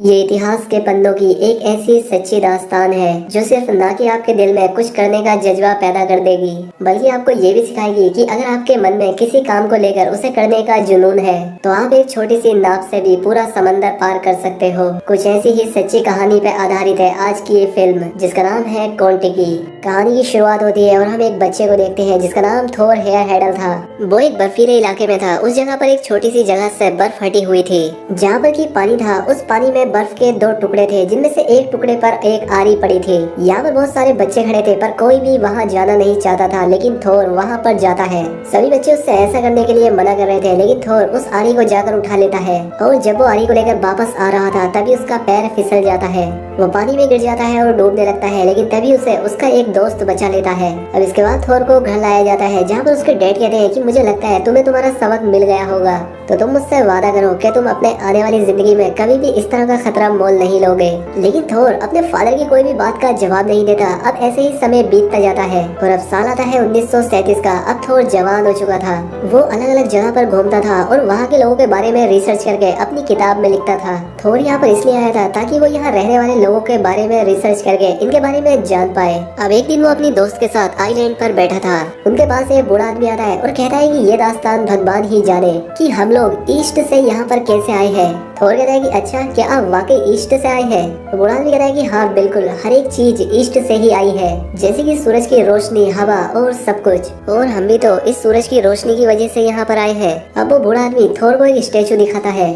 ये इतिहास के पन्नों की एक ऐसी सच्ची दास्तान है जो सिर्फ ना कि आपके दिल में कुछ करने का जज्बा पैदा कर देगी, बल्कि आपको ये भी सिखाएगी कि अगर आपके मन में किसी काम को लेकर उसे करने का जुनून है तो आप एक छोटी सी नाव से भी पूरा समंदर पार कर सकते हो। कुछ ऐसी ही सच्ची कहानी पे आधारित है आज की ये फिल्म, जिसका नाम है कोंटिकी। कहानी की शुरुआत होती है और हम एक बच्चे को देखते हैं जिसका नाम थोर हेयरहेडल था। वो एक बर्फीले इलाके में था। उस जगह पर एक छोटी सी जगह से बर्फ हटी हुई थी। जहाँ पर की पानी था, उस पानी में बर्फ के दो टुकड़े थे, जिनमें से एक टुकड़े पर एक आरी पड़ी थी। यहाँ पर बहुत सारे बच्चे खड़े थे, पर कोई भी वहाँ जाना नहीं चाहता था, लेकिन थोर वहाँ पर जाता है। सभी बच्चे उससे ऐसा करने के लिए मना कर रहे थे, लेकिन थोर उस आरी को जाकर उठा लेता है। और जब वो आरी को लेकर वापस आ रहा था, तभी उसका पैर फिसल जाता है। वो पानी में गिर जाता है और डूबने लगता है, लेकिन तभी उसे उसका एक दोस्त बचा लेता है। अब इसके बाद थोर को घर लाया जाता है, जहाँ पर उसके डैड कहते हैं कि मुझे लगता है तुम्हें तुम्हारा सबक मिल गया होगा, तो तुम मुझसे वादा करो कि तुम अपने आने वाली जिंदगी में कभी भी इस तरह का खतरा मोल नहीं लोगे। लेकिन थोर अपने फादर की कोई भी बात का जवाब नहीं देता। अब ऐसे ही समय बीतता जाता है और अब साल आता है 1937 का। अब थोर जवान हो चुका था। वो अलग अलग जगह पर घूमता था और वहाँ के लोगों के बारे में रिसर्च करके अपनी किताब में लिखता था। थोर यहाँ पर इसलिए आया था ताकि वो यहाँ रहने वाले लोगों के बारे में रिसर्च करके इनके बारे में जान पाए। अब एक दिन वो अपनी दोस्त के साथ आइलैंड पर बैठा था। उनके पास एक बूढ़ा आदमी आता है और कहता है कि ये दास्तान भगवान ही जाने कि हम लोग ईस्ट से यहाँ पर कैसे आए हैं। थोर कहता है कि अच्छा, क्या आप वाकई ईस्ट से आए हैं? तो बूढ़ा आदमी कहता है कि हाँ बिल्कुल, हर एक चीज ईस्ट से ही आई है, जैसे कि सूरज की रोशनी, हवा और सब कुछ। और हम भी तो इस सूरज की रोशनी की वजह से यहाँ पर आए हैं। अब वो बूढ़ा आदमी थोर को एक स्टेचू दिखाता है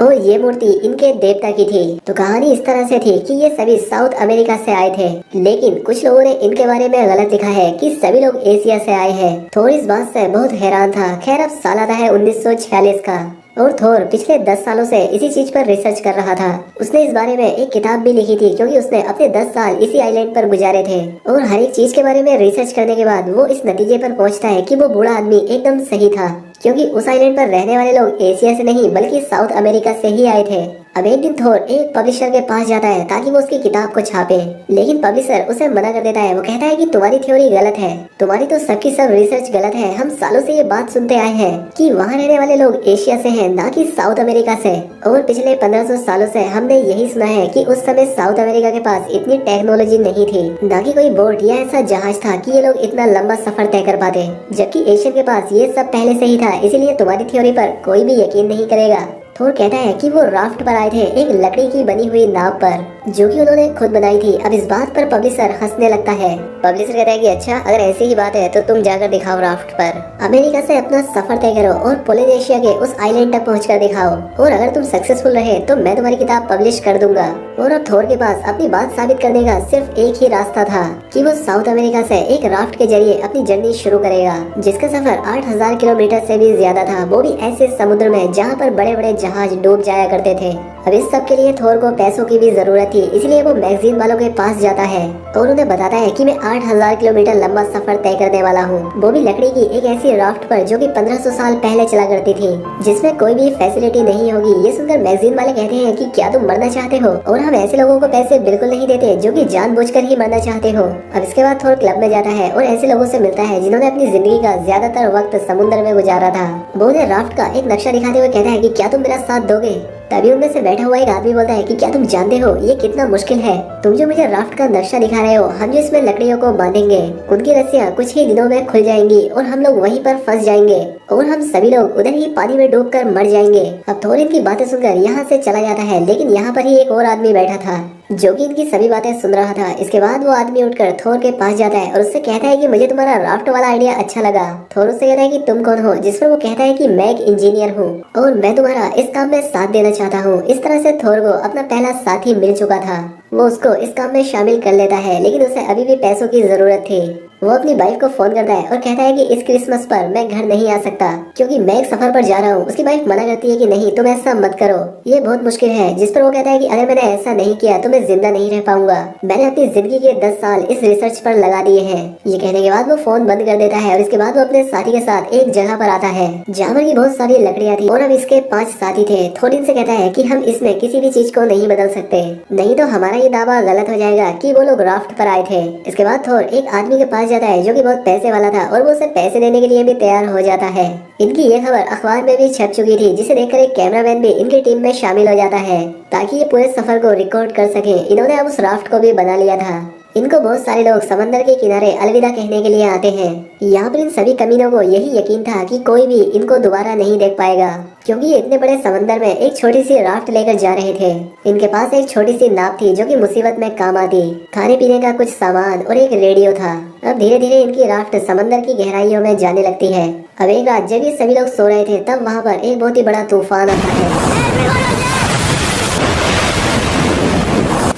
और ये मूर्ति इनके देवता की थी। तो कहानी इस तरह से थी कि ये सभी साउथ अमेरिका से आए थे, लेकिन कुछ लोगों ने इनके बारे में गलत लिखा है कि सभी लोग एशिया से आए हैं। थोर इस बात से बहुत हैरान था। खैर, अब साल आता है 1946 का और थोर पिछले 10 सालों से इसी चीज पर रिसर्च कर रहा था। उसने इस बारे में एक किताब भी लिखी थी, क्योंकि उसने अपने 10 साल इसी आइलैंड पर गुजारे थे। और हर एक चीज के बारे में रिसर्च करने के बाद वो इस नतीजे पर पहुंचता है कि वो बूढ़ा आदमी एकदम सही था, क्योंकि उस आइलैंड पर रहने वाले लोग एशिया से नहीं बल्कि साउथ अमेरिका से ही आए थे। अब एक दिन थोर एक पब्लिशर के पास जाता है ताकि वो उसकी किताब को छापे, लेकिन पब्लिशर उसे मना कर देता है। वो कहता है कि तुम्हारी थ्योरी गलत है, तुम्हारी तो सबकी सब रिसर्च गलत है। हम सालों से ये बात सुनते आए हैं कि वहाँ रहने वाले लोग एशिया से हैं, ना कि साउथ अमेरिका से। और पिछले 1500 सालों से हमने यही सुना है कि उस समय साउथ अमेरिका के पास इतनी टेक्नोलॉजी नहीं थी, ना कि कोई बोट या ऐसा जहाज था कि ये लोग इतना लंबा सफर तय कर पाते, जबकि एशियन के पास ये सब पहले से ही था। इसीलिए तुम्हारी थ्योरी पर कोई भी यकीन नहीं करेगा। थोर कहता है कि वो राफ्ट पर आए थे, एक लकड़ी की बनी हुई नाव पर, जो कि उन्होंने खुद बनाई थी। अब इस बात पर पब्लिशर हंसने लगता है। पब्लिशर कहता है कि अच्छा, अगर ऐसी ही बात है तो तुम जाकर दिखाओ राफ्ट पर, अमेरिका से अपना सफर तय करो और पोलिनेशिया के उस आइलैंड तक पहुंचकर दिखाओ, और अगर तुम सक्सेसफुल रहे तो मैं तुम्हारी किताब पब्लिश कर दूंगा। और अब थोर के पास अपनी बात साबित करने का सिर्फ एक ही रास्ता था कि वो साउथ अमेरिका से एक राफ्ट के जरिए अपनी जर्नी शुरू करेगा, जिसका सफर 8000 किलोमीटर से भी ज्यादा था, वो भी ऐसे समुद्र में जहाँ पर बड़े बड़े जहाज डूब जाया करते थे। अब इस सब के लिए थोर को पैसों की भी जरूरत थी, इसलिए वो मैगजीन वालों के पास जाता है और उन्हें बताता है कि मैं 8000 किलोमीटर लंबा सफर तय करने वाला हूँ, वो भी लकड़ी की एक ऐसी राफ्ट पर जो कि 1500 साल पहले चला करती थी, जिसमें कोई भी फैसिलिटी नहीं होगी। ये सुनकर मैगजीन वाले कहते हैं कि क्या तुम मरना चाहते हो? और हम ऐसे लोगों को पैसे बिल्कुल नहीं देते जो कि जानबूझकर ही मरना चाहते हो। अब इसके बाद थोर क्लब में जाता है और ऐसे लोगों से मिलता है जिन्होंने अपनी जिंदगी का ज्यादातर वक्त समुद्र में गुजारा था। वो उन्हें राफ्ट का एक नक्शा दिखाते हुए कहता है कि क्या तुम मेरा साथ दोगे? तभी उनमें से बैठा हुआ एक आदमी बोलता है कि क्या तुम जानते हो ये कितना मुश्किल है? तुम जो मुझे राफ्ट का नक्शा दिखा रहे हो, हम जो इसमें लकड़ियों को बांधेंगे, उनकी रस्सियाँ कुछ ही दिनों में खुल जाएंगी और हम लोग वहीं पर फंस जाएंगे और हम सभी लोग उधर ही पानी में डूबकर मर जाएंगे। अब थोर इनकी बातें सुनकर यहाँ से चला जाता है, लेकिन यहाँ पर ही एक और आदमी बैठा था जो कि इनकी सभी बातें सुन रहा था। इसके बाद वो आदमी उठकर थोर के पास जाता है और उससे कहता है कि मुझे तुम्हारा राफ्ट वाला आइडिया अच्छा लगा। थोर उससे कहता है कि तुम कौन हो? जिस पर वो कहता है कि मैं एक इंजीनियर हूँ और मैं तुम्हारा इस काम में साथ देना चाहता हूँ। इस तरह से थोर को अपना पहला साथी मिल चुका था। वो उसको इस काम में शामिल कर लेता है, लेकिन उसे अभी भी पैसों की जरूरत थी। वो अपनी वाइफ को फोन करता है और कहता है कि इस क्रिसमस पर मैं घर नहीं आ सकता, क्योंकि मैं एक सफर पर जा रहा हूँ। उसकी वाइफ मना करती है कि नहीं, तुम ऐसा मत करो, ये बहुत मुश्किल है। जिस पर वो कहता है कि अगर मैंने ऐसा नहीं किया तो मैं जिंदा नहीं रह पाऊंगा। मैंने अपनी जिंदगी के 10 साल इस रिसर्च पर लगा दिए हैं। ये कहने के बाद वो फोन बंद कर देता है और इसके बाद वो अपने साथी के साथ एक जगह पर आता है जहाँ पर की बहुत सारी लकड़ियाँ थी और अब इसके 5 साथी थे। थोड़ी से कहता है कि हम इसमें किसी भी चीज को नहीं बदल सकते, नहीं तो हमारा ये दावा गलत हो जाएगा कि वो लोग राफ्ट पर आए थे। इसके बाद थोर एक आदमी के पास जाता है जो कि बहुत पैसे वाला था और वो उसे पैसे देने के लिए भी तैयार हो जाता है। इनकी ये खबर अखबार में भी छप चुकी थी, जिसे देखकर एक कैमरामैन भी इनकी टीम में शामिल हो जाता है ताकि ये पूरे सफर को रिकॉर्ड कर सके। इन्होंने अब उस राफ्ट को भी बना लिया था। इनको बहुत सारे लोग समंदर के किनारे अलविदा कहने के लिए आते हैं। यहाँ पर इन सभी कमीनों को यही यकीन था कि कोई भी इनको दोबारा नहीं देख पाएगा, क्योंकि ये इतने बड़े समंदर में एक छोटी सी राफ्ट लेकर जा रहे थे। इनके पास एक छोटी सी नाव थी जो कि मुसीबत में काम आती, खाने पीने का कुछ सामान और एक रेडियो था। अब धीरे धीरे इनकी राफ्ट समंदर की गहराइयों में जाने लगती है। अब एक रात जब ये सभी लोग सो रहे थे, तब वहाँ पर एक बहुत ही बड़ा तूफान आता है।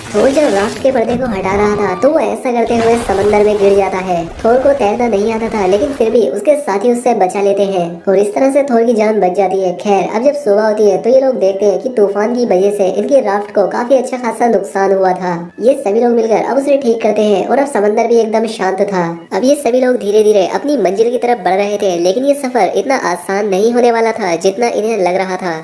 थोर जब राफ्ट के पर्दे को हटा रहा था तो वो ऐसा करते हुए समंदर में गिर जाता है। थोर को तैरना नहीं आता था, लेकिन फिर भी उसके साथी उससे बचा लेते हैं और इस तरह से थोर की जान बच जाती है। खैर, अब जब सुबह होती है तो ये लोग देखते हैं कि तूफान की वजह से इनकी राफ्ट को काफी अच्छा खासा नुकसान हुआ था। ये सभी लोग मिलकर अब उसे ठीक करते हैं और अब समंदर भी एकदम शांत था। अब ये सभी लोग धीरे धीरे अपनी मंजिल की तरफ बढ़ रहे थे, लेकिन ये सफर इतना आसान नहीं होने वाला था जितना इन्हें लग रहा था।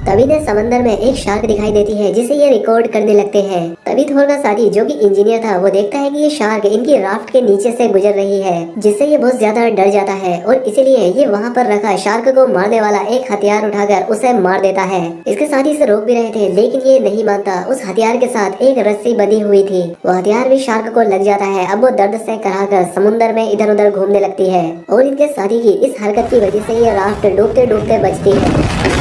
तभी ने समंदर में एक शार्क दिखाई देती है जिसे ये रिकॉर्ड करने लगते हैं। तभी थोर का साथी जो कि इंजीनियर था वो देखता है कि ये शार्क इनकी राफ्ट के नीचे से गुजर रही है, जिससे ये बहुत ज्यादा डर जाता है और इसीलिए ये वहाँ पर रखा शार्क को मारने वाला एक हथियार उठाकर उसे मार देता है। इसके साथी इसे रोक भी रहे थे, लेकिन ये नहीं मानता। उस हथियार के साथ एक रस्सी बंधी हुई थी, वो हथियार भी शार्क को लग जाता है। अब वो दर्द से कराहकर समुद्र में इधर उधर घूमने लगती है और इनके साथी की इस हरकत की वजह से ये राफ्ट डूबते डूबते बचती है।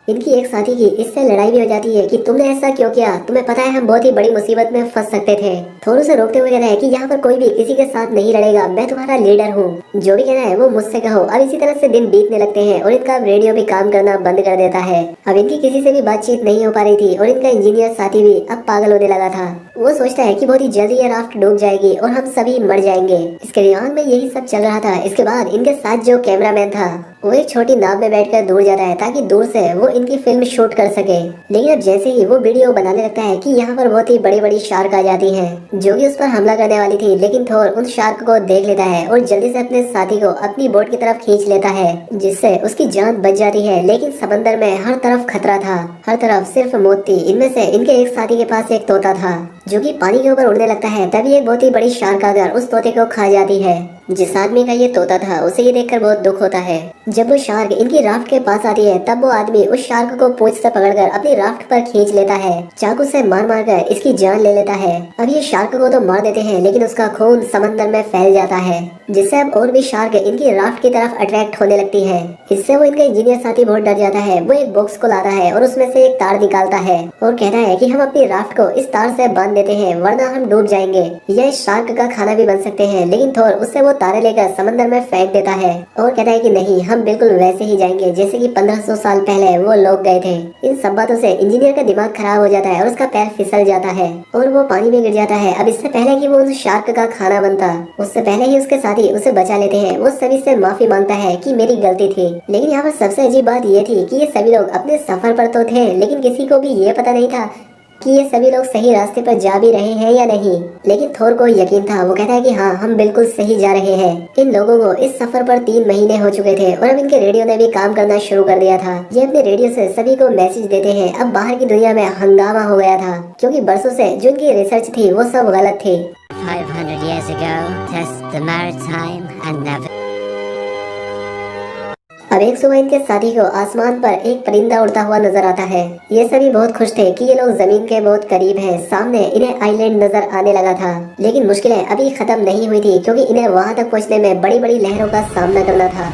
इनकी एक साथी की इससे लड़ाई भी हो जाती है कि तुमने ऐसा क्यों किया, तुम्हें पता है हम बहुत ही बड़ी मुसीबत में फंस सकते थे। थोर उसे रोकते हुए कहता है कि यहाँ पर कोई भी किसी के साथ नहीं लड़ेगा, मैं तुम्हारा लीडर हूँ। जो भी कहना है वो मुझसे कहो। अब इसी तरह से दिन बीतने लगते हैं और इनका रेडियो भी काम करना बंद कर देता है। अब इनकी किसी से भी बातचीत नहीं हो पा रही थी और इनका इंजीनियर साथी भी अब पागल होने लगा था। वो सोचता है कि बहुत ही जल्दी ये राफ्ट डूब जाएगी और हम सभी मर जाएंगे। इसके दिमाग में यही सब चल रहा था। इसके बाद इनके साथ जो कैमरामैन था वो एक छोटी नाव में बैठकर दूर जाता है ताकि दूर से वो इनकी फिल्म शूट कर सके। लेकिन अब जैसे ही वो वीडियो बनाने लगता है कि यहाँ पर बहुत ही बड़ी बड़ी शार्क आ जाती हैं जो कि उस पर हमला करने वाली थी, लेकिन थोर उन शार्क को देख लेता है और जल्दी से अपने साथी को अपनी बोट की तरफ खींच लेता है, जिससे उसकी जान बच जाती है। लेकिन समंदर में हर तरफ खतरा था, हर तरफ सिर्फ मौत थी। इनमें से इनके एक साथी के पास एक तोता था जो कि पानी के ऊपर उड़ने लगता है। तभी एक बहुत ही बड़ी शार्क आकर उस तोते को खा जाती है। जिस आदमी का ये तोता था उसे ये देखकर बहुत दुख होता है। जब वो शार्क इनकी राफ्ट के पास आती है तब वो आदमी उस शार्क को पूंछ से पकड़कर अपनी राफ्ट पर खींच लेता है, चाकू से मार मार कर इसकी जान ले लेता है। अब ये शार्क को तो मार देते हैं, लेकिन उसका खून समंदर में फैल जाता है, जिससे अब और भी शार्क इनकी राफ्ट की तरफ अट्रैक्ट होने लगती है। इससे वो इनका इंजीनियर साथी बहुत डर जाता है। वो एक बॉक्स को लाता है और उसमें से एक तार निकालता है और कहता है कि हम अपनी राफ्ट को इस तार से बांध देते हैं, वरना हम डूब जाएंगे। यह शार्क का खाना भी बन सकते हैं। लेकिन थोर उससे वो तारे लेकर समंदर में फेंक देता है और कहता है कि नहीं, हम बिल्कुल वैसे ही जाएंगे जैसे कि 1500 साल पहले वो लोग गए थे। इन सब बातों से इंजीनियर का दिमाग खराब हो जाता है और उसका पैर फिसल जाता है और वो पानी में गिर जाता है। अब इससे पहले कि वो उस शार्क का खाना बनता, उससे पहले ही उसके साथी उसे बचा लेते हैं। वो सभी से माफी मांगता है कि मेरी गलती थी। लेकिन यहाँ पर सबसे अजीब बात ये थी कि ये सभी लोग अपने सफर पर तो थे, लेकिन किसी को भी ये पता नहीं था कि ये सभी लोग सही रास्ते पर जा भी रहे हैं या नहीं। लेकिन थोर को यकीन था। वो कहता है कि हाँ, हम बिल्कुल सही जा रहे हैं। इन लोगों को इस सफर पर 3 महीने हो चुके थे और अब इनके रेडियो ने भी काम करना शुरू कर दिया था। ये अपने रेडियो से सभी को मैसेज देते हैं। अब बाहर की दुनिया में हंगामा हो गया था, क्योंकि बरसों से जो इनकी रिसर्च थी वो सब गलत थी। 500 years ago, test the maritime and navigation. अब एक सुबह इनके साथी को आसमान पर एक परिंदा उड़ता हुआ नजर आता है। ये सभी बहुत खुश थे कि ये लोग जमीन के बहुत करीब हैं। सामने इन्हें आइलैंड नजर आने लगा था, लेकिन मुश्किलें अभी खत्म नहीं हुई थी, क्योंकि इन्हें वहां तक पहुंचने में बड़ी बड़ी लहरों का सामना करना था।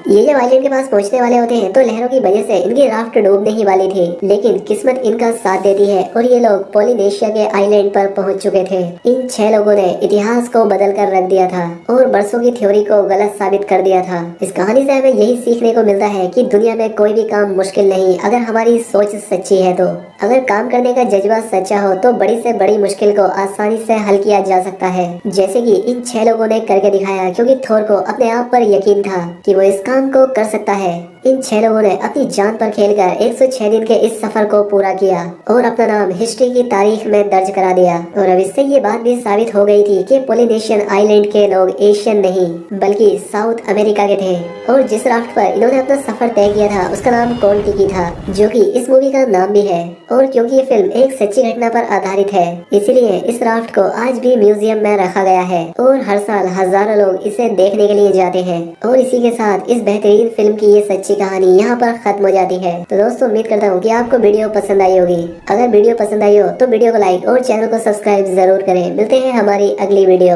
ये जब आइलैंड के पास पहुंचने वाले होते हैं तो लहरों की वजह से इनकी राफ्ट डूबने ही वाली थी, लेकिन किस्मत इनका साथ देती है और ये लोग पोलिनेशिया के आइलैंड पर पहुंच चुके थे। इन 6 लोगों ने इतिहास को बदल कर रख दिया था और बरसों की थ्योरी को गलत साबित कर दिया था। इस कहानी से हमें यही सीखने को मिलता है कि दुनिया में कोई भी काम मुश्किल नहीं, अगर हमारी सोच सच्ची है तो। अगर काम करने का जज्बा सच्चा हो तो बड़ी से बड़ी मुश्किल को आसानी से हल किया जा सकता है, जैसे कि इन 6 लोगों ने करके दिखाया। क्योंकि थोर को अपने आप पर यकीन था कि वो इस काम को कर सकता है। इन 6 लोगों ने अपनी जान पर खेलकर 106 दिन के इस सफर को पूरा किया और अपना नाम हिस्ट्री की तारीख में दर्ज करा दिया। और अब इससे ये बात भी साबित हो गई थी कि पोलिनेशियन आइलैंड के लोग एशियन नहीं बल्कि साउथ अमेरिका के थे। और जिस राफ्ट पर इन्होंने अपना सफर तय किया था उसका नाम कॉन्टिकी था, जो कि इस मूवी का नाम भी है। और क्योंकि ये फिल्म एक सच्ची घटना पर आधारित है, इसीलिए इस राफ्ट को आज भी म्यूजियम में रखा गया है और हर साल हजारों लोग इसे देखने के लिए जाते हैं। और इसी के साथ इस बेहतरीन फिल्म की ये सच्ची कहानी यहाँ पर खत्म हो जाती है। तो दोस्तों उम्मीद करता हूँ कि आपको वीडियो पसंद आई होगी। अगर वीडियो पसंद आई हो तो वीडियो को लाइक और चैनल को सब्सक्राइब जरूर करें। मिलते हैं हमारी अगली वीडियो में।